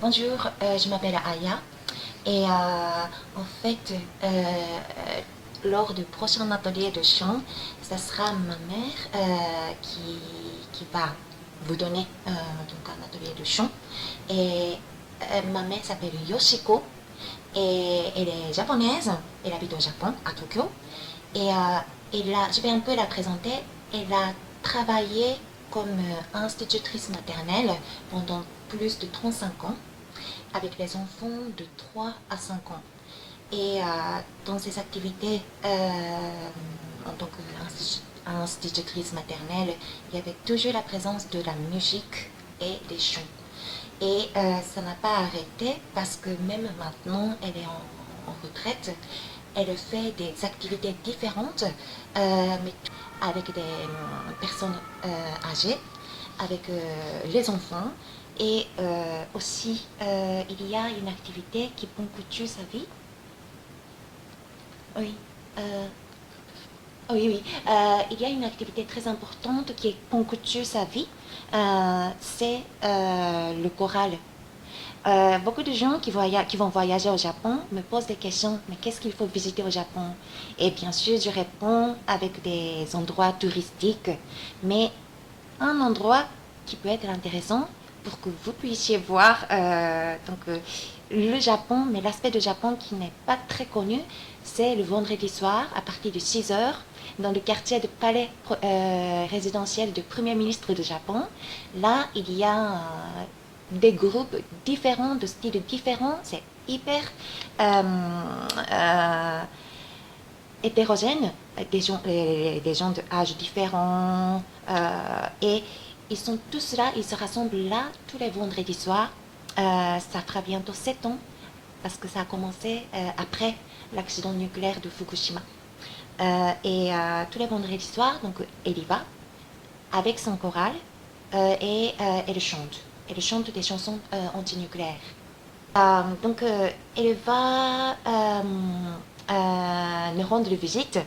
Bonjour, je m'appelle Aya et en fait, lors du prochain atelier de chant, ça sera ma mère qui va vous donner donc un atelier de chant. Et ma mère s'appelle Yoshiko et elle est japonaise, elle habite au Japon, à Tokyo. Et je vais un peu la présenter. Elle a travaillé comme institutrice maternelle pendant plus de 35 ans avec les enfants de 3 à 5 ans. Et dans ses activités en tant qu'institutrice maternelle, il y avait toujours la présence de la musique et des chants. Et ça n'a pas arrêté parce que même maintenant, elle est en retraite. Elle fait des activités différentes, mais avec des personnes âgées, avec les enfants. Et aussi, il y a une activité qui ponctue sa vie. Oui. euh, oui, oui. Il y a une activité très importante qui ponctue sa vie. C'est le choral. Beaucoup de gens qui vont voyager au Japon me posent des questions, mais qu'est-ce qu'il faut visiter au Japon? Et bien sûr, je réponds avec des endroits touristiques, mais un endroit qui peut être intéressant pour que vous puissiez voir le Japon, mais l'aspect du Japon qui n'est pas très connu, c'est le vendredi soir à partir de 6 heures dans le quartier de palais résidentiel du Premier ministre du Japon. Là, il y a des groupes différents, de styles différents, c'est hyper euh, euh, hétérogène, des gens de âge différents, et ils sont tous là, ils se rassemblent là tous les vendredis soirs. Ça fera bientôt 7 ans parce que ça a commencé après l'accident nucléaire de Fukushima. Tous les vendredis soirs, donc elle y va avec son choral elle chante. Elle chante des chansons antinucléaires. Elle va me rendre visite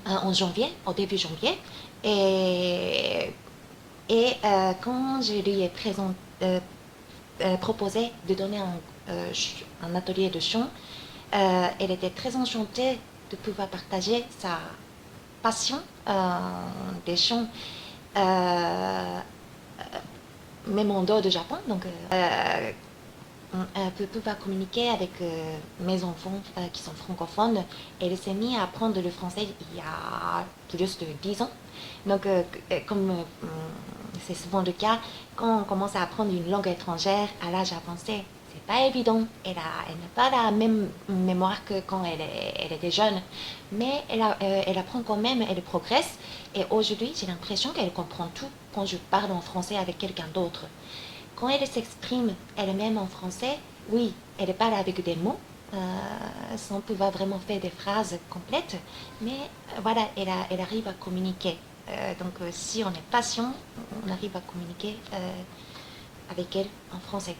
en janvier, au début janvier. Et, quand je lui ai proposé de donner un atelier de chant, elle était très enchantée de pouvoir partager sa passion des chants, même en dehors du Japon. Donc, peut pouvoir communiquer avec mes enfants qui sont francophones. Elle s'est mise à apprendre le français il y a plus de 10 ans. Donc, comme c'est souvent le cas, quand on commence à apprendre une langue étrangère à l'âge avancé, c'est pas évident. Elle n'a pas la même mémoire que quand elle était jeune. Mais elle apprend quand même, elle progresse. Et aujourd'hui, j'ai l'impression qu'elle comprend tout quand je parle en français avec quelqu'un d'autre. Quand elle s'exprime elle-même en français, oui, elle parle avec des mots, sans pouvoir vraiment faire des phrases complètes, mais voilà, elle arrive à communiquer. Si on est patient, on arrive à communiquer avec elle en français.